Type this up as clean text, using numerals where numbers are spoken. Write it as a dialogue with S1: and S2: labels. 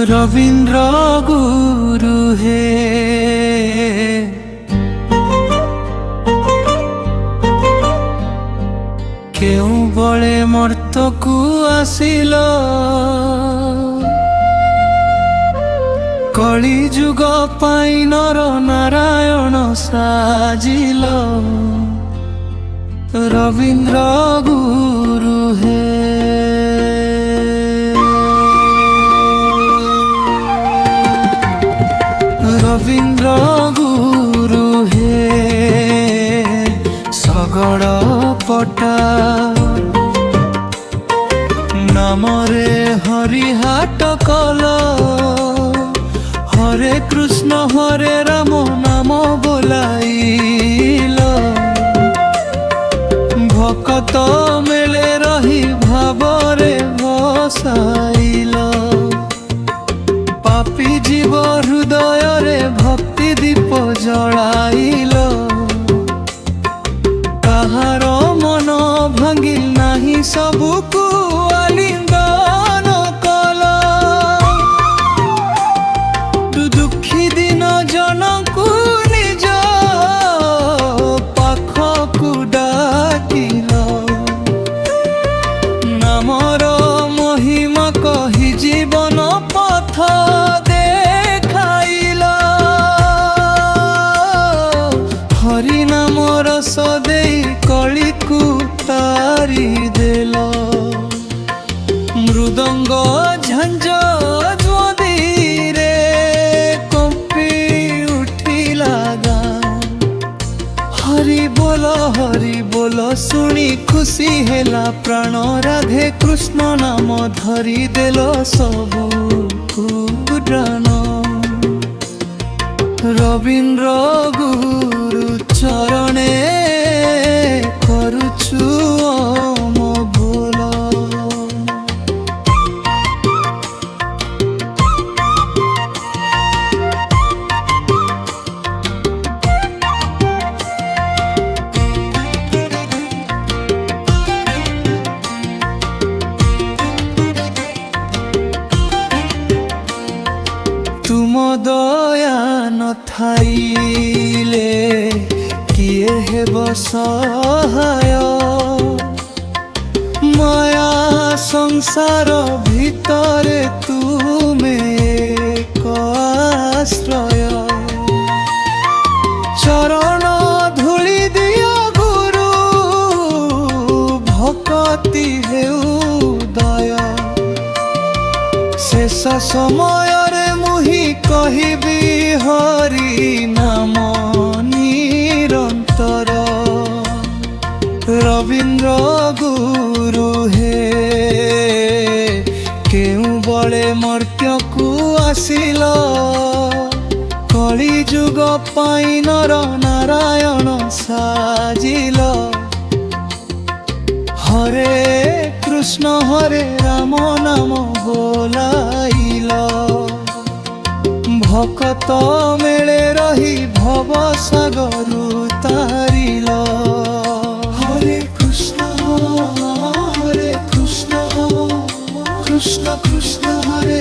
S1: রবীন্দ্র গুরু হে কেউ বলে মর্তকু আসিল কলি যুগ পাই নর নারায়ণ সাজিল রবীন্দ্র গুরু হে রবীন্দ্র গুরু হে শগড় পটা নামরে হরিহাট কল হরে কৃষ্ণ হরে রাম নাম ବୋଲାଇଲ ভকত মেলে রহি ভাবরে বসাইল পাপী জীব হৃদୟରେ ভক্তি দীপ জଳାଇଲ কাহার মন ভাঙ্গি নাহি সবুকু আলিঙ্গন কল দুঃখী দিন জনকু নিজ পাখকু ডাকিল নামর মহিমা কহি জীবন পথ দেখাইল হরি নাম রস দেই কলিকু তারি দেল মৃদঙ্গ ঝঞ্ঝ জ্যোতিরে কম্পি উঠিলা গান হরি বল শুনি খুশি হেলা প্রাণ রাধে কৃষ্ণ নাম ধরি দেল সবু কুডান রবীন্দ্র গুরু চরণে করুছু ওম ভোল তুম দয়া নথাইলে কিয়ে হেব সহায় মায়া সংসার ভিতরে তুমে এক আশ্রয় চরণ ধূলি দিও গুরু ভকতি হেউ দয় শেষ সমୟରେ মুহি কহিবি হরি নাম নিরন্তর রবীন্দ্র গুরু হে কেউ বলে মর্ত্যকু আসিল কলি যুগ পাই নর নারায়ণ সাজিল হরে কৃষ্ণ হরে রাম নাম ବୋଲାଇଲ ভকত মেলে রহি ভব সাগরু তারিল হরে কৃষ্ণ কৃষ্ণ কৃষ্ণ হরে